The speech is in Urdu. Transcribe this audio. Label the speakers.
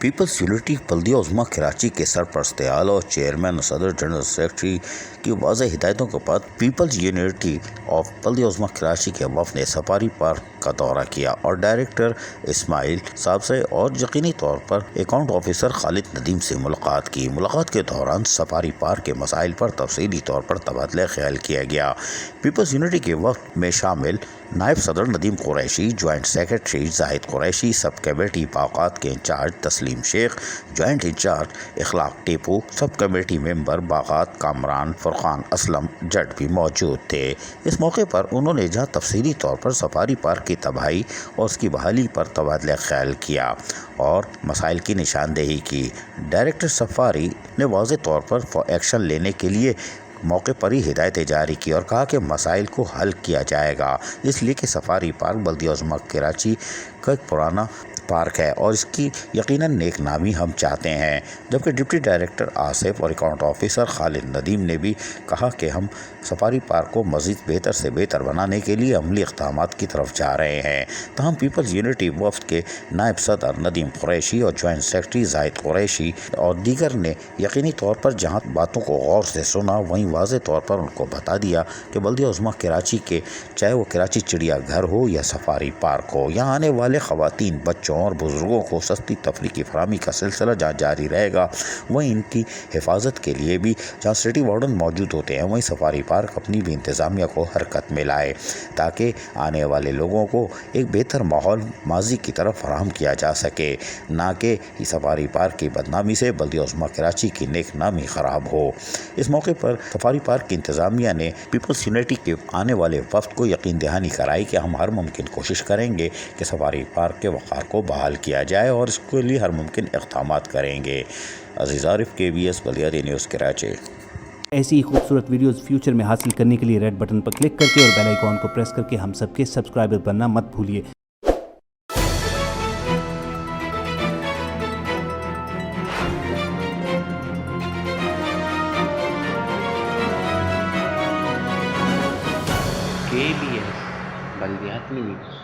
Speaker 1: پیپلز یونٹی بلدیہ عظمیٰ کراچی کے سرپرست اعلیٰ اور چیئرمین صدر جنرل سیکرٹری کی واضح ہدایتوں کے بعد پیپلز یونٹی آف بلدیہ عظمیٰ کراچی کے وفد نے سفاری پارک کا دورہ کیا اور ڈائریکٹر اسماعیل صاحب سے اور یقینی طور پر اکاؤنٹ آفیسر خالد ندیم سے ملاقات کی۔ ملاقات کے دوران سفاری پارک کے مسائل پر تفصیلی طور پر تبادلہ خیال کیا گیا۔ پیپلز یونٹی کے وفد میں شامل نائب صدر ندیم قریشی، جوائنٹ سیکرٹری زاہد قریشی، سب کمیٹی باغات کے انچارج تسلیم شیخ، جوائنٹ انچارج اخلاق ٹیپو، سب کمیٹی ممبر باغات کامران فرقان اسلم جٹ بھی موجود تھے۔ اس موقع پر انہوں نے جہاں تفصیلی طور پر سفاری پارک کی تباہی اور اس کی بحالی پر تبادلہ خیال کیا اور مسائل کی نشاندہی کی، ڈائریکٹر سفاری نے واضح طور پر ایکشن لینے کے لیے موقع پر ہی ہدایتیں جاری کی اور کہا کہ مسائل کو حل کیا جائے گا، اس لیے کہ سفاری پارک بلدیہ عظمیٰ کراچی کا ایک پرانا پارک ہے اور اس کی یقیناً نیک نامی ہم چاہتے ہیں۔ جبکہ ڈپٹی ڈائریکٹر آصف اور اکاؤنٹ آفیسر خالد ندیم نے بھی کہا کہ ہم سفاری پارک کو مزید بہتر سے بہتر بنانے کے لیے عملی اقدامات کی طرف جا رہے ہیں۔ تاہم پیپلز یونٹی وفد کے نائب صدر ندیم قریشی اور جوائنٹ سیکرٹری زاہد قریشی اور دیگر نے یقینی طور پر جہاں باتوں کو غور سے سنا وہیں واضح طور پر ان کو بتا دیا کہ بلدیہ عظمیٰ کراچی کے چاہے وہ کراچی چڑیا گھر ہو یا سفاری پارک ہو، یہاں آنے والے خواتین، بچوں اور بزرگوں کو سستی تفریح کی فراہمی کا سلسلہ جہاں جاری رہے گا، وہیں ان کی حفاظت کے لیے بھی جہاں سٹی وارڈن موجود ہوتے ہیں وہیں سفاری پارک اپنی بھی انتظامیہ کو حرکت میں لائے تاکہ آنے والے لوگوں کو ایک بہتر ماحول ماضی کی طرف فراہم کیا جا سکے، نہ کہ سفاری پارک کی بدنامی سے بلدیہ عظمیٰ کراچی کی نیک نامی خراب ہو۔ اس موقع پر سفاری پارک کی انتظامیہ نے پیپلز یونٹی کے آنے والے وفد کو یقین دہانی کرائی کہ ہم ہر ممکن کوشش کریں گے کہ سفاری پارک کے وقار کو بحال کیا جائے اور اس کے لیے ہر ممکن اقدامات کریں گے۔ عزیز عارف، KBS بلدیہ نیوز کراچی۔
Speaker 2: ایسی ہی خوبصورت ویڈیوز فیوچر میں حاصل کرنے کے لیے ریڈ بٹن پر کلک کر کے اور بیل آئیکن کو پریس کر کے ہم سب کے سبسکرائبر بننا مت بھولیے۔
Speaker 3: KBS بلدیاتی نیوز۔